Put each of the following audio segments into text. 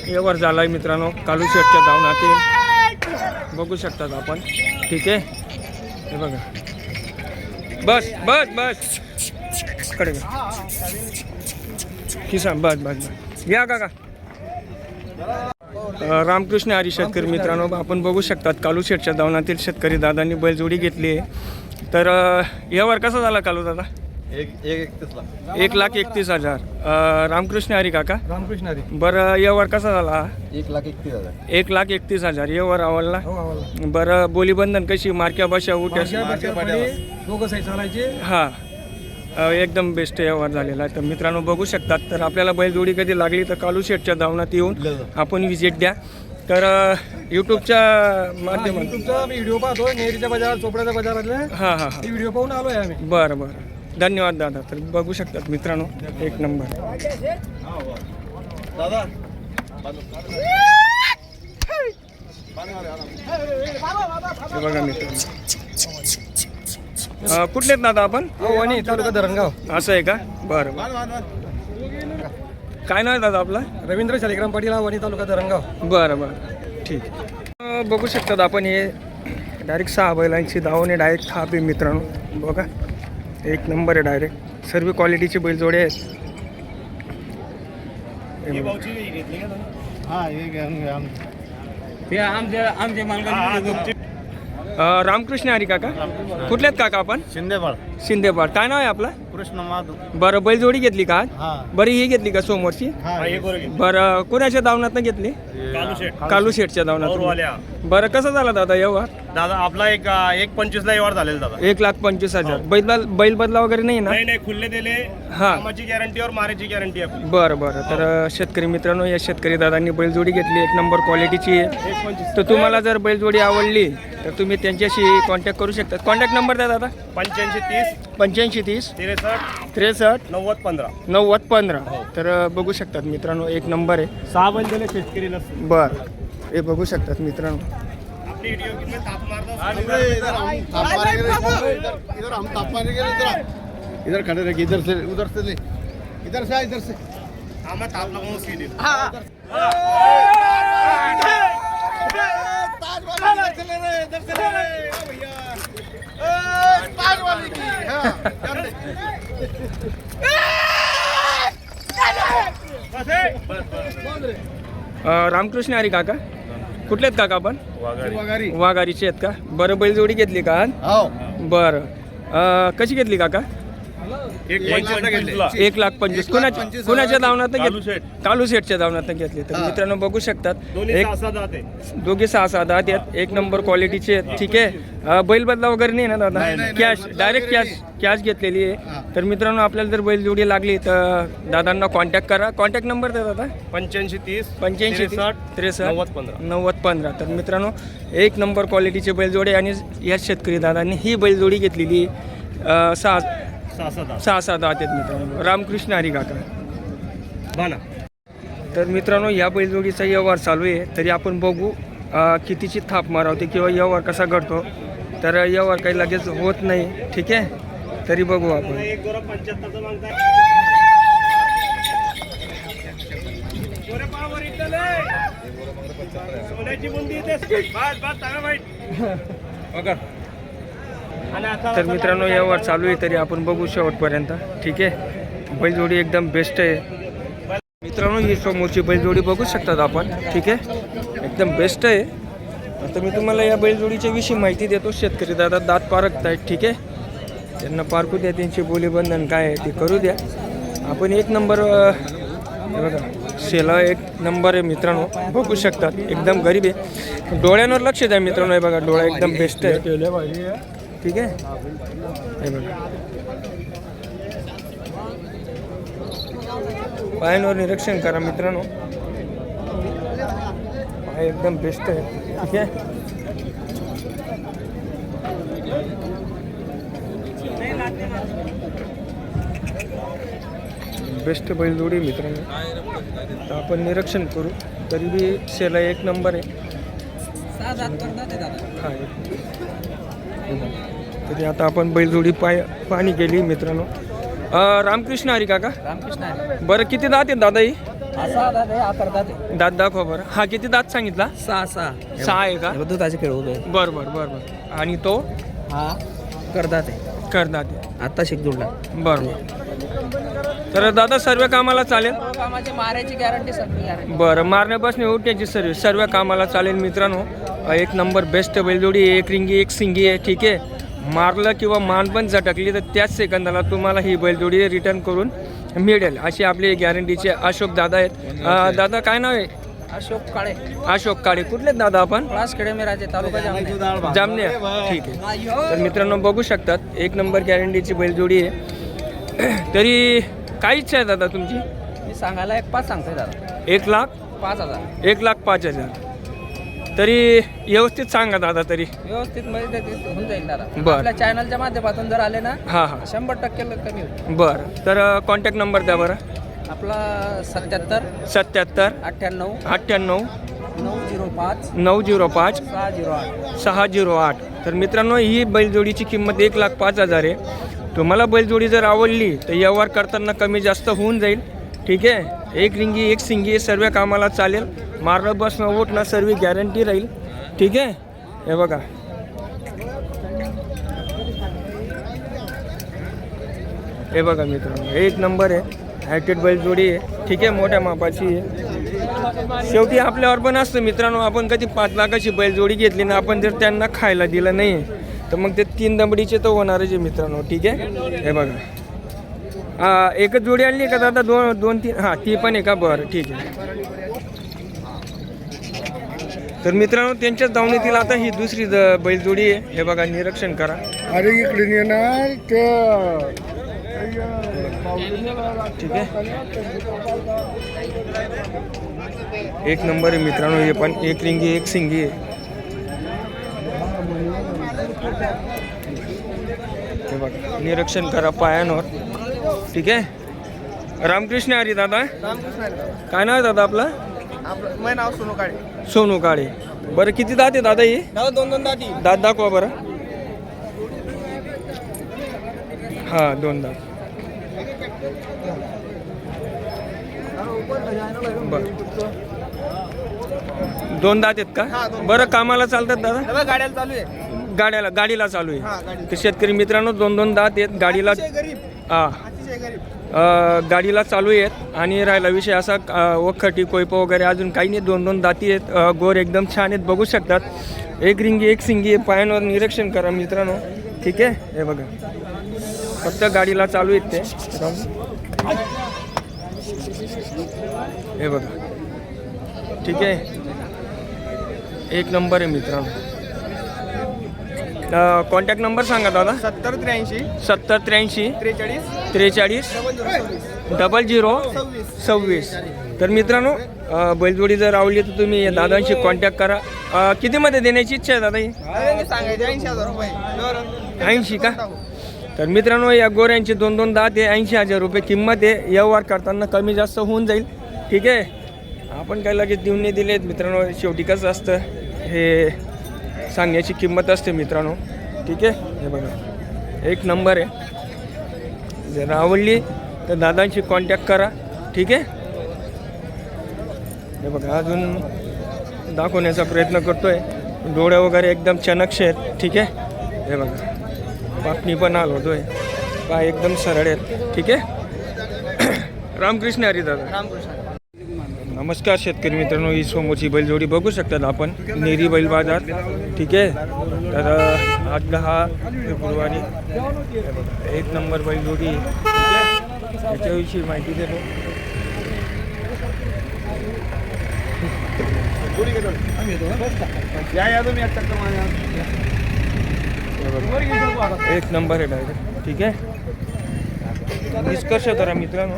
व्यवहार झाला आहे मित्रांनो कालू शेटच्या धावणातील बघू शकतात आपण. ठीक आहे हे बघा. बस बस बस कडे किसान बस बस बस या काका. रामकृष्ण हरी शेतकरी मित्रांनो आपण बघू शकतात कालू शेटच्या धावणातील शेतकरी दादांनी बैलजोडी घेतली आहे. तर व्यवहार कसा झाला कालू दादा? 1,31,000. रामकृष्ण हरी काका. रामकृष्ण हरी. बरं व्यवहार कसा झाला? 1,31,000. 1,31,000 व्यवहार आवडला. हो आवडला. बरं बोलीबंधन कशी मार्क्या भाषा उठ्या दोघं साईड चालायचे. हां एकदम बेस्ट व्यवहार झालेला आहे. तर मित्रांनो बघू शकतात. तर आपल्याला बैलजोडी कधी लागली तर कालू शेटच्या धावणात येऊन आपण विजिट द्या. तर यूट्यूबच्या माध्यमातून तुमचा व्हिडिओ पाहतो नेरीच्या बाजार चोपड्याच्या बाजारातले. हां हां हां व्हिडिओ पाहून आलोय आम्ही. बरं बरं धन्यवाद दादा. तर बघू शकतात मित्रांनो एक नंबर. दादा हे बघा मित्रांनो कुठले आहेत दादा आपण? वणी तालुका धरणगाव. असं आहे का? बरं बरं. काय नाव आहे दादा आपला? रवींद्र शालिग्राम पाटील, वणी तालुका धरणगाव. बरं बरं ठीक. बघू शकतात आपण हे डायरेक्ट 6 बैलांची धावणे डायरेक्ट थाप आहे मित्रांनो. बघा एक नंबर आहे डायरेक्ट सर्व क्वालिटीचे बैलजोडे आहेत. रामकृष्ण हरी काका. कुठले आहेत काका आपण? शिंदेपाळ. शिंदेपाळ. काय नाव आहे आपला? कृष्ण माधव. बरं बैलजोडी घेतली का आज? बरं ही घेतली का समोरची? बरं कोणाच्या दावणात घेतली? कालू शेटच्या दावणात. बरं कसं झाला दादा व्यवहार? दादा आपला 1,25,000 व्यवहार झालेला दादा. 1,25,000. बैल बदला वगैरे नाही ना? नाही खुल्ले दिले. हा कामाची गॅरंटी और मारेची गॅरंटी आहे. बरं बरं. तर शेतकरी मित्रांनो या शेतकरी दादांनी बैलजोडी घेतली एक नंबर क्वालिटीची आहे. तर तुम्हाला जर बैलजोडी आवडली तर तुम्ही त्यांच्याशी कॉन्टॅक्ट करू शकता. कॉन्टॅक्ट नंबर द्या दादा. 8530 6530 63 63 9015 9015. तर बघू शकतात मित्रांनो एक नंबर आहे. 6 बैल दिले शेतकरीला. बरं हे बघू शकतात मित्रांनो. आपली व्हिडिओ किती ताप मारतो. इधर खड़े रहिए. इधर से उधर से ले. इधर से इधर से. आम्हाला ताप लागून सीधी. रामकृष्ण हरी काका. कुठले आहेत काका आपण? वाघारीचे आहेत का? बरं बैलजोडी घेतली का आज? बरं कशी घेतली काका? 1,25,000. कुणाच्या धावनात घेतली? कालू शेटच्या धावनात घेतली. तर मित्रांनो बघू शकतात दोघे 6-6 दात आहेत. एक नंबर क्वालिटीचे आहेत. ठीक आहे बैल बदला वगैरे नाही ना दादा? कॅश डायरेक्ट कॅश घेतलेली आहे. तर मित्रांनो आपल्याला जर बैलजोडी लागली तर दादांना कॉन्टॅक्ट करा. कॉन्टॅक्ट नंबर द्या दादा. 8530 6530 9015 9015. तर मित्रांनो एक नंबर क्वालिटीचे बैलजोडे आणि या शेतकरी दादांनी ही बैलजोडी घेतलेली 6-6 दात आहेत मित्रांनो. रामकृष्ण हरी काका. तर मित्रांनो या बैलजोडीचा व्यवहार चालू आहे. तरी आपण बघू कितीची थाप मारावते किंवा व्यवहार कसा घडतो. तर व्यवहार काही लगेच होत नाही. ठीक आहे तरी बघू आपण. तर मित्रांनो व्यवहार चालू आहे तरी आपण बघू शेवटपर्यंत. ठीक आहे बैलजोडी एकदम बेस्ट आहे मित्रांनो. ही समोरची बैलजोडी बघू शकतात आपण. ठीक आहे एकदम बेस्ट आहे. आता मी तुम्हाला या बैलजोडीच्या विषयी माहिती देतो. शेतकरी दादा दात पारखत आहेत. ठीक आहे त्यांना पारखू द्या. त्यांचे बोलीबंधन काय आहे ते करू द्या. आपण एक नंबर बघा शेला एक नंबर आहे मित्रांनो. बघू शकतात एकदम गरीब आहे. डोळ्यांवर लक्ष द्या मित्रांनो. हे बघा डोळा एकदम बेस्ट आहे. ठीक आहे हे बघा पायांवर निरीक्षण करा मित्रांनो. पाय एकदम बेस्ट आहे. ठीक आहे बेस्ट बैलजोडी मित्रांनो. तर आपण निरीक्षण करू तरी बी शेला एक नंबर आहे. हा तरी आता आपण बैलजोडी पाहणी केली मित्रांनो. रामकृष्ण हरी काका. रामकृष्ण हरी. बरं किती दात आहेत दादा ही? असा दादा हा करतात दात दाखवा बरं. हा किती दात सांगितला? 6 सहा आहे का? दुधाचे खेळ उभे बरं बरं बरं बरं. आणि तो हा करतात करतात. आता शिकदुडला बरं बरं. तर दादा सर्व कामाला चालेल? कामाची मारायची गॅरंटी सगळी गॅरंटी. बरं, मारण्यापासून उठण्याची सर्विस सर्व कामाला चालेल मित्रांनो. एक नंबर बेस्ट बैलजोडी, एक रिंगी एक सिंगी आहे. ठीक आहे, मारलं किंवा मान पण झटकली तर त्याच सेकंदाला तुम्हाला ही बैलजोडी रिटर्न करून मिळेल अशी आपली गॅरंटीचे अशोक दादा आहेत. दादा काय नाव आहे? अशोक काळे, अशोक काळे. कुठले दादा आपण? क्लास खेडेमेराचे तालुका जामनेर. जामनेर. ठीक आहे. तर मित्रांनो बघू शकतात एक नंबर गॅरंटीची बैलजोडी आहे. तरी काय इच्छा आहे दादा तुमची? मी सांगायला 1,05,000 सांगतोय दादा. 1,05,000. 5,000 1,05,000. तरी व्यवस्थित सांगा दादा. तरी व्यवस्थित मध्ये ते होऊन जाईल दादा. बरं. आपल्या चॅनलच्या माध्यमातून जर आले ना हां हां 100% कमी होईल. बरं. तर कॉन्टॅक्ट नंबर द्या बरं. आपला 77 77 98 98 905 905 608. 608. तर मित्रांनो ही बैलजोडीची किंमत 1,05,000 आहे. तुम्हाला बैलजोडी जर आवडली तर व्यवहार करताना कमी जास्त होऊन जाईल. ठीक आहे, एक रिंगी एक सिंगी सर्व कामाला चालेल. मारणं बसणं उठणं सर्व गॅरंटी राहील. ठीक आहे, हे बघा हे बघा मित्रांनो एक नंबर आहे. हायटेड बैलजोडी आहे. ठीक आहे, मोठ्या मापाची आहे. शेवटी आपल्यावर पण असतं मित्रांनो, आपण कधी 5 लाखाची बैलजोडी घेतली ना, आपण जर त्यांना खायला दिलं नाही तर मग ते 3 दमडीचे तर होणारच आहे मित्रांनो. ठीक आहे, हे बघा एकच जोडी आणली का दादा? दोन तीन हां ती पण आहे का? बरं ठीक आहे. तर मित्रांनो त्यांच्याच दावणीतील आता ही दुसरी बैलजोडी आहे. हे बघा निरीक्षण करा. अरे इकडे येणार ठीक आहे, एक नंबर आहे मित्रांनो. हे पण एक रिंगी एक सिंगी आहे. हे बघा निरीक्षण करा पायांवर. ठीक आहे, रामकृष्ण हरी दादा. काय नाव आहे दादा आपलं? माझं नाव सोनू काळे. सोनू काळे. बरं किती दात आहे दादा ही? 2 दाती. दात दाखवा बरं. हां 2 दात. बरं 2 दात आहेत का? बरं कामाला चालतात दादा? गाड्याला चालू आहे. गाडीला चालू आहे. तर शेतकरी मित्रांनो 2 दात आहेत गाडीला. हां गाडीला चालू आहेत. आणि राहिला विषय असा वखटी कोयप वगैरे अजून काही नाही. 2 दाती आहेत. गोर एकदम छान आहेत बघू शकतात. एक रिंगी एक सिंगी पायांवर निरीक्षण करा मित्रांनो. ठीक आहे, हे बघा फक्त गाडीला चालू आहेत ते. हे बघा ठीक आहे, एक नंबर आहे मित्रांनो. कॉन्टॅक्ट नंबर सांगा दादा. 7083 7083 43 43 0026. तर मित्रांनो बैलजोडी जर आवडली तर तुम्ही या दादांशी कॉन्टॅक्ट करा. कितीमध्ये देण्याची इच्छा आहे दादा ही? सांगायचे 80,000 रुपये. 80 का? तर मित्रांनो या गोऱ्यांची 2 दात आहे. 80,000 रुपये किंमत आहे. व्यवहार करताना कमी जास्त होऊन जाईल. ठीक आहे, आपण काय लगेच देऊन नाही दिलेत मित्रांनो. शेवटी कसं असतं हे सांगण्याची किंमत असते मित्रांनो. ठीक आहे, हे बघा एक नंबर आहे. जर आवडली तर दादांशी कॉन्टॅक्ट करा. ठीक आहे, हे बघा अजून दाखवण्याचा प्रयत्न करतोय. डोळे वगैरे एकदम चणकशे आहेत. ठीक आहे, हे बघा पापणी पण हलवतोय. पाय एकदम सरळ आहेत. ठीक आहे, रामकृष्ण हरी दादा. रामकृष्ण. नमस्कार शेतकरी मित्रांनो, ही समोरची बैलजोडी बघू शकतात आपण नेरी बैल बाजार. ठीक आहे, तर आज 10 फेब्रुवारी. एक नंबर बैलजोडी. त्याच्याविषयी माहिती देतो. एक नंबर आहे डायरेक्ट. ठीक आहे, निष्कर्ष करा मित्रांनो.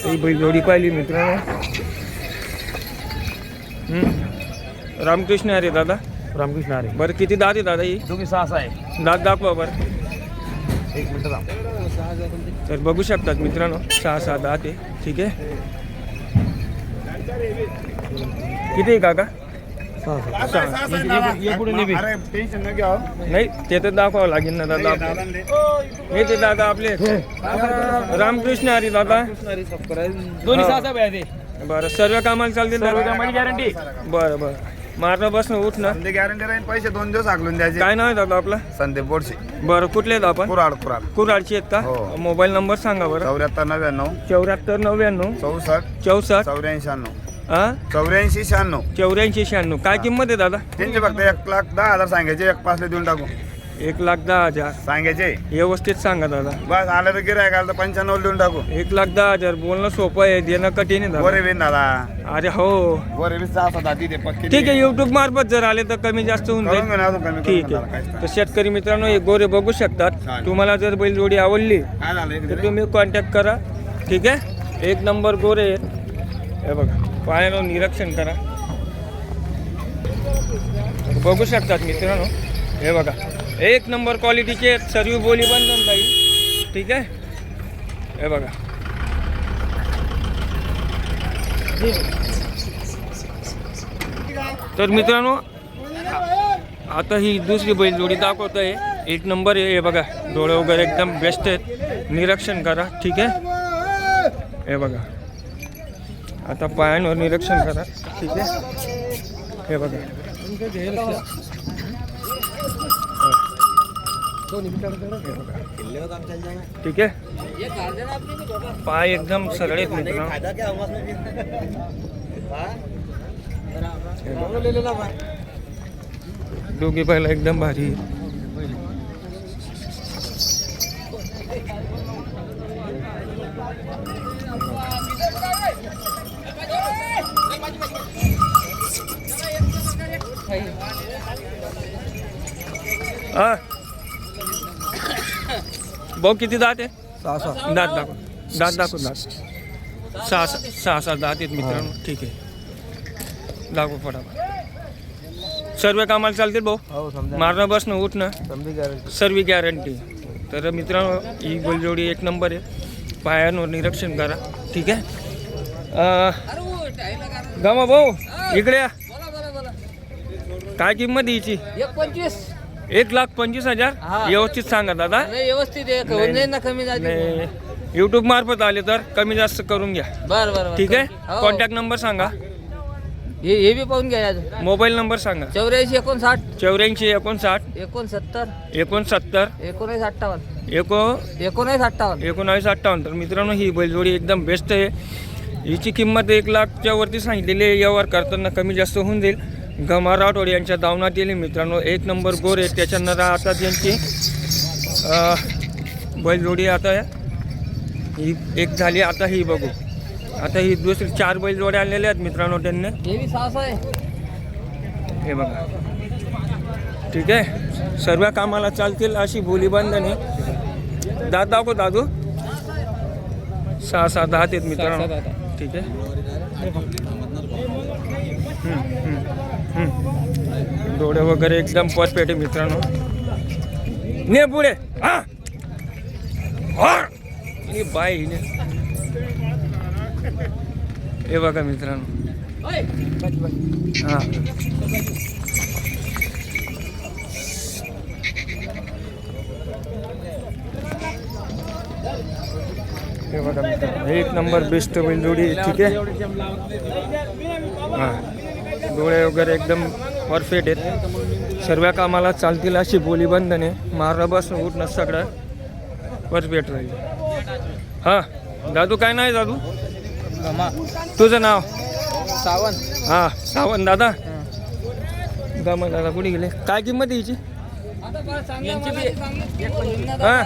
ही बैलजोडी पाहिली मित्रांनो. रामकृष्ण हरी दादा. रामकृष्ण हरी. बरं किती दात आहे दादा ही? तुम्ही 6 आहे. दात दाखवा बरं. 1 मिनिट थांब. तर बघू शकतात मित्रांनो 6 दात आहे. ठीक आहे, किती आहे काका? अरे टेन्शन न घ्या नाही ते तर दाखवावं लागेल ना दादा हे ते दादा आपले रामकृष्ण हरी दादा दोन्ही सहा बरं सर्व कामाला चालतील गॅरंटी. बरं बरं मारणं बसणं उठणं गॅरंटी राहील. पैसे 2 दिवस हाकलून द्यायचे. काय नाव आहे दादा आपलं संदीप बोरसे, बरं कुठले आहेत आपण कुराड कुराड. कुराडची आहेत का हो. मोबाईल नंबर सांगा बरं 7499 7499 64 64 84 हां 84 96. 84 96 काय किंमत आहे दादा त्यांचे फक्त 1,10,000 सांगायचे. 1,05,000 देऊन टाकू 1,10,000 सांगायचे. व्यवस्थित सांगा दादा बस आलं तर गिरायक आलं तर 95 देऊन टाकू. 1,10,000 बोलणं सोपं आहे देणं कठीण आहे दादा गोरे बिन दादा अरे हो गोरे बी 6 दादी ते पक्के. ठीक आहे युट्यूब मार्फत जर आले तर कमी जास्त होऊन करून जाईल घेऊन अजून कमी ठीक करून आहे टाका. तर शेतकरी मित्रांनो हे गोरे बघू शकतात चालेल. तुम्हाला जर बैलजोडी आवडली काय झालं तर तुम्ही कॉन्टॅक्ट करा ठीक आहे 1 नंबर गोरे आहेत. हे बघा पायानं निरीक्षण करा बघू शकतात मित्रांनो हे बघा 1 नंबर क्वालिटीचे सर्व बोली बंधन जाईल ठीक आहे हे बघा तर मित्रांनो आता ही दुसरी बैलजोडी दाखवत आहे 1 नंबर आहे हे बघा डोळे वगैरे एकदम बेस्ट आहेत निरीक्षण करा ठीक आहे हे बघा आता पायांवर निरीक्षण करा ठीक आहे हे बघा ठीक आहे पाय एकदम सरळ आहेत मित्रांनो दोघी पहिला एकदम भारी हा भाऊ किती दात आहे दात दाखव सहा दात आहेत मित्रांनो ठीक आहे दाखव फटाफट सर्व कामाला चालतील भाऊ मारणं बसणं उठणं सर्व गॅरंटी तर मित्रांनो ही बैलजोडी 1 नंबर आहे पायांवर निरीक्षण करा ठीक आहे गमा भाऊ इकडे या काय किंमत हिची 1,25,000 व्यवस्थित सांगा दादा व्यवस्थित कमी नाही युट्यूब मार्फत आले तर कमी जास्त करून घ्या बर ठीक आहे कॉन्टॅक्ट नंबर सांगा हे बी पाहून घ्या मोबाईल नंबर सांगा 84 59 84 59 69 69 19 58 1958 तर मित्रांनो ही बैलजोडी एकदम बेस्ट आहे हिची किंमत 1,00,000च्या वरती सांगितलेली आहे व्यवहार करताना कमी जास्त होऊन जाईल गमा राठोड यांच्या दावणात येईल मित्रांनो 1 नंबर गोरे त्याच्यानंतर आता त्यांची बैलजोडी आता ही एक झाली आता ही बघू आता ही दुसरी 4 बैलजोड्या आणलेल्या आहेत मित्रांनो त्यांनी हे बघा ठीक आहे सर्व कामाला चालतील अशी बोली बांधणी दात दाखव दादू 6 दात आहेत मित्रांनो ठीक आहे डोळे वगैरे एकदम परफेक्ट आहे मित्रांनो ने पुढे हा बाय हे बघा मित्रांनो हा हे बघा मित्रांनो 1 नंबर बेस्ट बैलजोडी ठीक आहे हां डोळे वगैरे एकदम परफेक्ट आहेत सर्व कामाला चालतील अशी बोली बंधने मारणं बसणं उठणं सगळं परफेक्ट राहील हां दादू काय नाही दादू तुझं नाव सावंत हां सावंत दादा गमा दादा कुठे गेले काय किंमत आहे हिची हां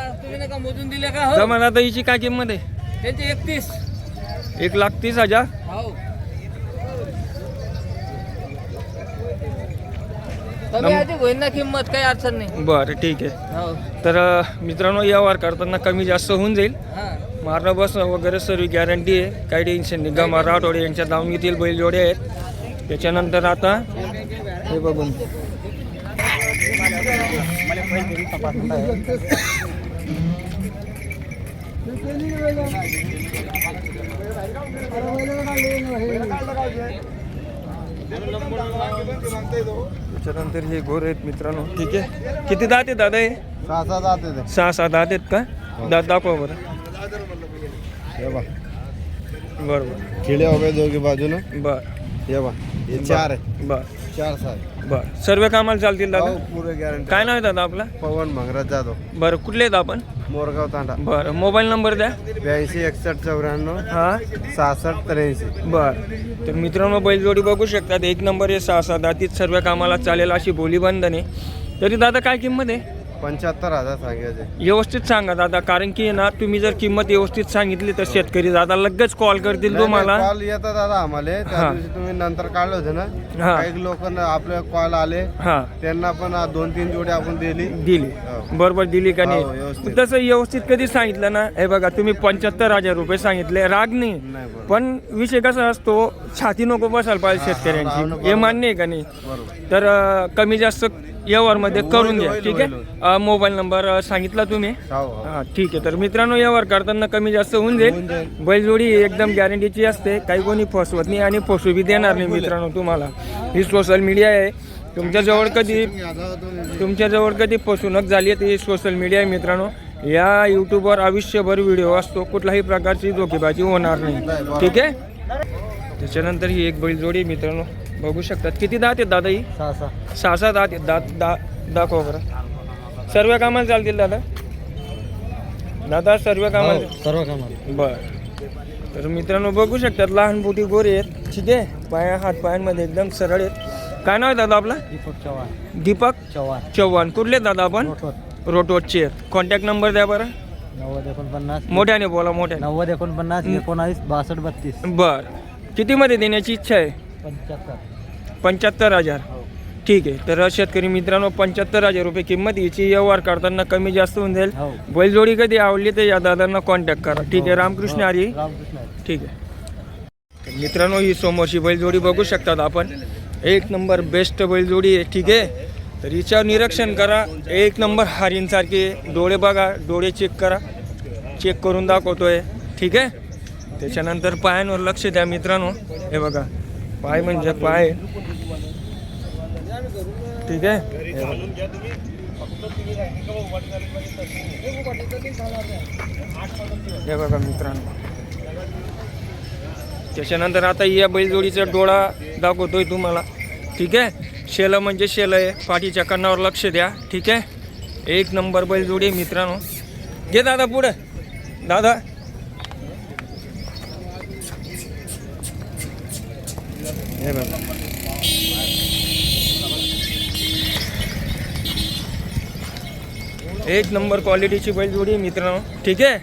मोजून दिले का गमा दादा हिची काय किंमत आहे त्यांचे 31 1,30,000 कमी आधी होईल ना किंमत काही अडचण नाही बरं ठीक आहे तर मित्रांनो व्यवहार करताना कमी जास्त होऊन जाईल मारणं बसणं वगैरे सर्व गॅरंटी आहे काही टेन्शन नाही गमा राठोडे यांच्या दावून येथील बैलजोडे आहेत त्याच्यानंतर आता हे बघून त्याच्यानंतर हे गोरे आहेत मित्रांनो. ठीक आहे, किती दात आहेत दादा हे? 6-7 आते ते. 6-7 दात आहेत का? दात दाखवा बरं. हे बा बरोबर. खिळे हो गए दोघी बाजूनं. बर हे बा हे 4 आहे. बर 4-7. बर. सर्व कामाला चालतील दादा? पुरे गॅरंटी. काय नाव आहे दादा आपला? पवन मंगराज जाधव, बरं, कुठले आहेत आपण? मोरगाव तांडा. बरं, मोबाईल नंबर द्या. 82 61 94 हां 66 83. बर. तर मित्रांनो बैलजोडी बघू शकतात. एक नंबर आहे, 6-7 दातीत, सर्व कामाला चालेल अशी बोली बंधने. तरी दादा काय किंमत आहे? 75,000 सांगायचे. व्यवस्थित सांगा दादा, कारण की ना तुम्ही जर किंमत व्यवस्थित सांगितली तर शेतकरी दादा लगेच कॉल करतील तुम्हाला. कॉल येतात दादा आम्हाला. त्या हा. दिवशी तुम्ही नंतर काढलं होतं ना, हा. काही लोक आपले कॉल आले, हां त्यांना पण 2-3 जोडी आपण दिली. दिली. हो. बरोबर दिली का हो, नाही? व्यवस्थित. तसं व्यवस्थित कधी सांगितलं ना, हे बघा तुम्ही 75,000 रुपये सांगितले, राग नाही. नाही बरोबर. पण विषय कसा असतो, छाती नको बसायला पाहिजे हा, शेतकऱ्यांची, हा, हे मान्य आहे का नाही? बरोबर. तर कमी जास्त व्यवहारमध्ये करून घ्या. होईल, ठीक आहे. मोबाईल नंबर सांगितला तुम्ही? हो, हो. हां ठीक आहे. तर मित्रांनो, व्यवहार करताना कमी जास्त होऊन जाईल. बैलजोडी एकदम गॅरंटीची असते, काही कोणी फसवत नाही आणि फसू बी देणार नाही मित्रांनो तुम्हाला. ही सोशल मीडिया आहे, तुमच्याजवळ कधी फसवणूक झाली आहे ती सोशल मीडिया आहे मित्रांनो. या यूट्यूबवर आयुष्यभर व्हिडिओ असतो, कुठल्याही प्रकारची धोकेबाजी होणार नाही. ठीक आहे. त्याच्यानंतर ही एक बैलजोडी मित्रांनो बघू शकतात. किती दात आहेत दादा ही? 6-6 दात आहेत. दाखवा बरं. सर्व कामाला चालतील दादा? दादा सर्व कामाला? सर्व कामाला. बर. तर मित्रांनो बघू शकतात, लहान मोठी गोरे आहेत. ठीक आहे, पाया हात पायांमध्ये एकदम सरळ आहेत. काय नाव आहे दादा आपला? दीपक चव्हाण. कुठले दादा आपण? रोटोटचे आहेत. कॉन्टॅक्ट नंबर द्या बरं. 90 मोठ्याने बोला, मोठ्याने. 49 19 62 32. बर. कितीमध्ये देण्याची इच्छा आहे? 75,000. ठीक आहे. तर शेतकरी मित्रांनो, 75,000 रुपये किंमत याची. व्यवहार करताना कमी जास्त होऊन जाईल. बैलजोडी कधी आवडली तर या दादांना कॉन्टॅक्ट करा. ठीक आहे. रामकृष्ण हरी. ठीक आहे. तर मित्रांनो, ही समोरची बैलजोडी बघू शकतात आपण. एक नंबर बेस्ट बैलजोडी आहे. ठीक आहे. तर हिच्यावर निरीक्षण करा. एक नंबर हरींसारखे डोळे बघा, डोळे चेक करा, चेक करून दाखवतोय. ठीक आहे. त्याच्यानंतर पायांवर लक्ष द्या मित्रांनो. हे बघा, पाय म्हणजे पाय. ठीक आहे. हे बघा मित्रांनो. त्याच्यानंतर आता या बैलजोडीचा डोळा दाखवतोय तुम्हाला. ठीक आहे. शेलं म्हणजे शेलं आहे. पाठीच्या कानावर लक्ष द्या. ठीक आहे. एक नंबर बैलजोडी आहे मित्रांनो. घे दादा पुढे. दादा हे बघा, एक नंबर क्वालिटीची बैलजोडी आहे मित्रांनो. ठीक आहे.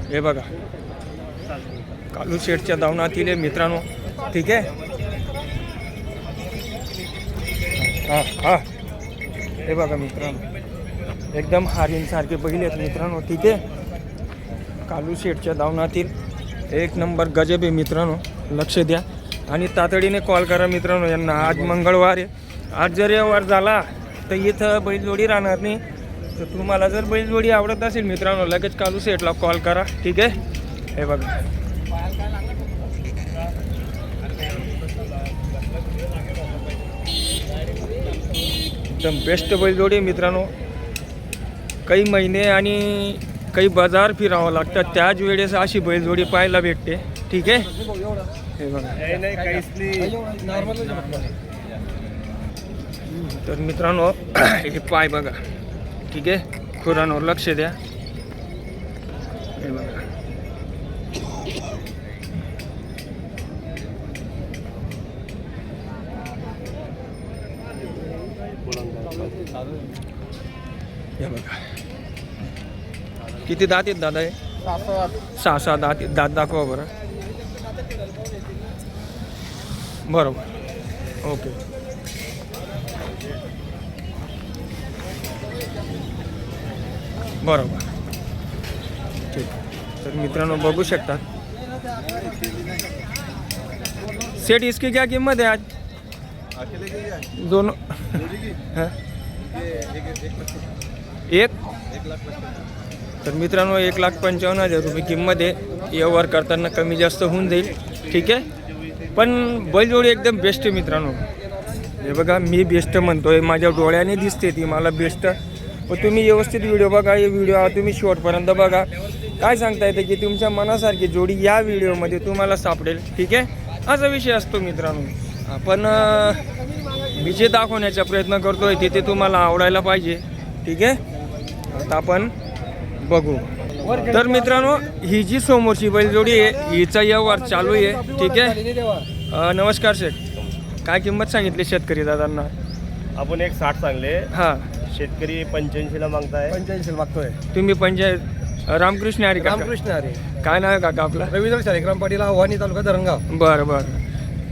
हे बघा, कालू शेठच्या दावणातील आहे मित्रांनो. ठीक आहे. हा हे बघा मित्रांनो, एकदम हारींसारखे बैल आहेत मित्रांनो. ठीक आहे. कालू शेठच्या दावणातील एक नंबर गजब आहे मित्रांनो. लक्ष द्या आणि तातडीने कॉल करा मित्रांनो यांना. आज मंगळवार आहे. आज जर व्यवहार झाला तर इथं बैलजोडी राहणार नाही. तर तुम्हाला जर बैलजोडी आवडत असेल मित्रांनो, लगेच कालू शेठला कॉल करा. ठीक आहे. हे बघा, एकदम बेस्ट बैलजोडी मित्रांनो. काही महिने आणि काही बाजार फिरावं लागतात, त्याच वेळेस अशी बैलजोडी पाहायला भेटते. ठीक आहे. हे बघा. तर मित्रांनो हे पाय बघा. ठीक आहे. खुरांवर लक्ष द्या. हे बघा. हे बघा, किती दात आहेत दादा हे? 6-6 दात आहेत. दात दाखवा बरं. बरोबर. ओके. बरोबर. ठीक. तर मित्रांनो बघू शकतात. सेट इसकी क्या कीमत है आज? दोनों हाँ? एक तर मित्रांनो 1,55,000 रुपये किंमत आहे. व्यवहार करताना कमी जास्त होऊन जाईल. ठीक आहे, पण बैलजोडी एकदम बेस्ट आहे मित्रांनो. हे बघा, मी बेस्ट म्हणतोय, माझ्या डोळ्याने दिसते ती मला बेस्ट. पण तुम्ही व्यवस्थित व्हिडिओ बघा, हे व्हिडिओ तुम्ही शेवटपर्यंत बघा. काय सांगता येतं की तुमच्या मनासारखी जोडी या व्हिडिओमध्ये तुम्हाला सापडेल. ठीक आहे, असा विषय असतो मित्रांनो. आपण मी जे दाखवण्याचा प्रयत्न करतोय ते तुम्हाला आवडायला पाहिजे. ठीक आहे, आता आपण बघू. तर मित्रांनो, ही जी समोरची बैलजोडी आहे हिचा व्यवहार चालू आहे. ठीक आहे, नमस्कार शेठ. काय किंमत सांगितली शेतकरी दादांना? आपण 1,60 सांगले. हां, शेतकरी 85ला मागताय. 85 मागतोय. तुम्ही रामकृष्ण हरी का? रामकृष्ण हरी. काय नाव आहे काका आपलं? रवींद्र शालिग्राम पाटील, आव्हानी तालुका धरणगाव. बरं बरं.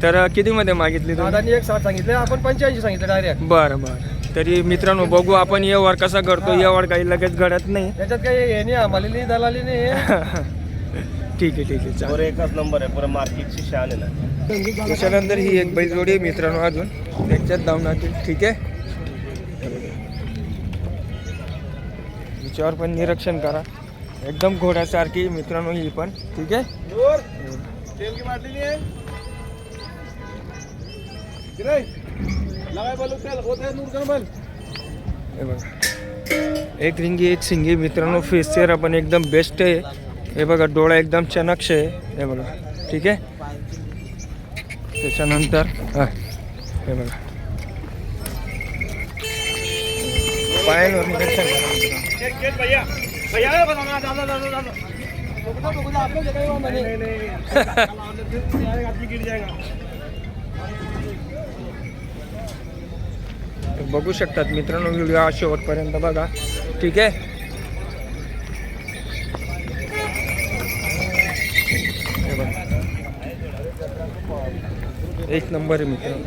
तर कितीमध्ये मागितली तुम्ही? दादानी 1,60 सांगितले, आपण 85 सांगितलं डायरेक्ट. बरं बरं. तरी मित्रांनो बघू आपण व्यवहार कसा करतो. व्यवहार काही लगेच घडत नाही. त्याच्यात काही हे नाही, आम्हाला नाही, दलाली नाही. ठीक आहे, ठीक आहे, चालेल. पुरे एकच नंबर आहे, पुरे मार्केटची शान आहे ना. त्याच्यानंतर ही एक बैलजोडी आहे मित्रांनो अजून त्याच्यात धावण्यातील. ठीक आहे, हिच्यावर पण निरीक्षण करा. एकदम घोड्यासारखी मित्रांनो ही पण. ठीक आहे, तेल की बाटली नहीं है? किराय लगाय बोलो तेल होता है नूर करमल. हे बघा, एक रिंगी एक सिंगी मित्रांनो. फेस चेहरा पण एकदम बेस्ट आहे. हे बघा, डोळा एकदम चनक्ष आहे. हे बघा, ठीक आहे. त्याच्यानंतर हे बघा, पायांवर निरीक्षण करा मित्रांनो. भैया भैया बताना दादा दादा दादा गिर जाएगा. बघू शकतात मित्रांनो, व्हिडिओ शेवटपर्यंत बघा. ठीक आहे, हे बघा, एक नंबर आहे मित्रांनो.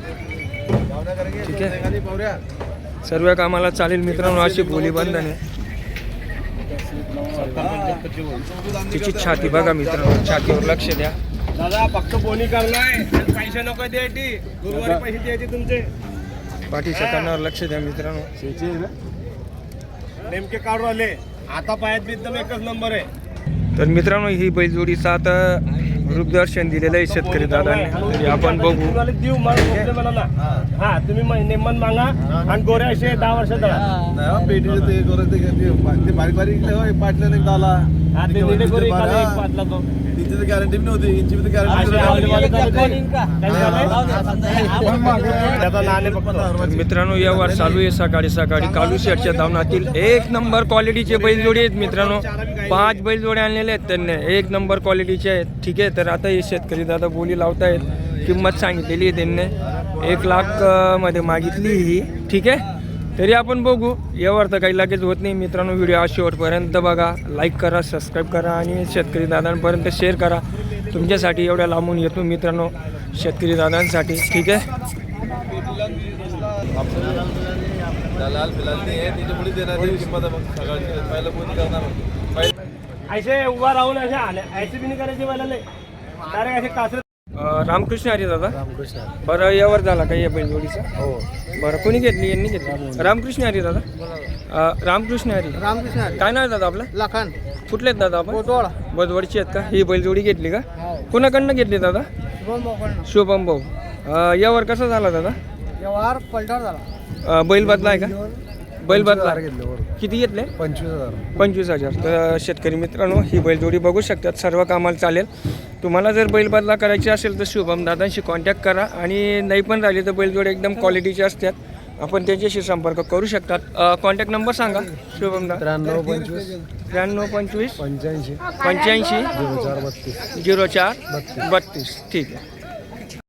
ठीक आहे, सर्व कामाला चालेल मित्रांनो. अशी बोली बंधन आहे. तिची छाती बघा मित्रांनो, छातीवर लक्ष द्या. दादा फक्त बोनी करलाय, पैसे नको द्यायची, गुरुवारी पैसे द्यायचे तुमचे. पाठीच्या कानावर लक्ष द्या मित्रांनो. नेमके काढून आले आता, पायात बी एकदम एकच नंबर आहे. तर मित्रांनो, ही बैलजोडीचं आता रूपदर्शन दिलेलं आहे शेतकरी दादांनी. तरी आपण बघू. देऊ मला ना. हा, तुम्ही नेमन मागा आणि गोऱ्या असे 10 वर्ष दळा. पेटीचे ते गोरे ते बारीक बारीक पाटल्याने एक दाला. हा, ते निळे गोरे एखादा एक पातला तो. तिची तर गॅरंटी नव्हती, इंची तर असे आवडीवाले झाले ते. त्याचा नाणे तर फक्त. मित्रांनो, व्यवहार चालू आहे सकाळी सकाळी कालू शेटच्या धावनातील. एक नंबर क्वालिटीचे बैलजोडी आहेत मित्रांनो. 5 बैलजोडे आणलेले आहेत त्यांनी, एक नंबर क्वालिटीचे आहेत. ठीक आहे, तर आता हे शेतकरी दादा बोली लावतायत. किंमत सांगितलेली आहे त्यांनी 1 लाख मध्ये मागितली ही. ठीक आहे, तरी आपण बघू. व्यवहार तर काही लगेच होत नाही मित्रांनो. व्हिडिओ शेवटपर्यंत बघा, लाईक करा, सबस्क्राईब करा आणि शेतकरी दादांपर्यंत शेअर करा. तुमच्यासाठी एवढ्या लांबून येतो मित्रांनो, शेतकरी दादांसाठी. ठीक आहे, दलाल बिलाल नाही आहे, तिची पुढे देणार नाही किंमत. मग सकाळची पहिलं कोणी करणार? ऐसे उभा राहून असे आले, ऐसे बी नाही करायचे मला नाही. डायरेक्ट असे कासरे. रामकृष्ण हरी दादा. रामकृष्ण. बरं, व्यवहार झाला का या बैलजोडीचा? हो. बरं, कोणी घेतली? यांनी घेतली. रामकृष्ण हरी दादा. रामकृष्ण हरी. रामकृष्ण काय नाव आहे दादा आपलं? लाखान कुठले आहेत दादा आपण? कोटवाडा. बदवडची आहेत का? ही बैलजोडी घेतली का? कुणाकडनं घेतली दादा? शुभम भाऊ. यावर कसा झाला दादा? व्यवहार पलटावर झाला. बैल बदला आहे का? बैल बदला घेतले. किती घेतले? 25,000. 25,000. तर शेतकरी मित्रांनो, ही बैलजोडी बघू शकतात. सर्व कामाला चालेल. तुम्हाला जर बैल बदला करायची असेल तर शुभम दादांशी कॉन्टॅक्ट करा. आणि नाही पण राहिली तर बैलजोडी एकदम क्वालिटीचे असतात, आपण त्यांच्याशी संपर्क करू शकतात. कॉन्टॅक्ट नंबर सांगा शुभम दादा. 93 25 93 25 85 85 04 32. 04 32. ठीक आहे.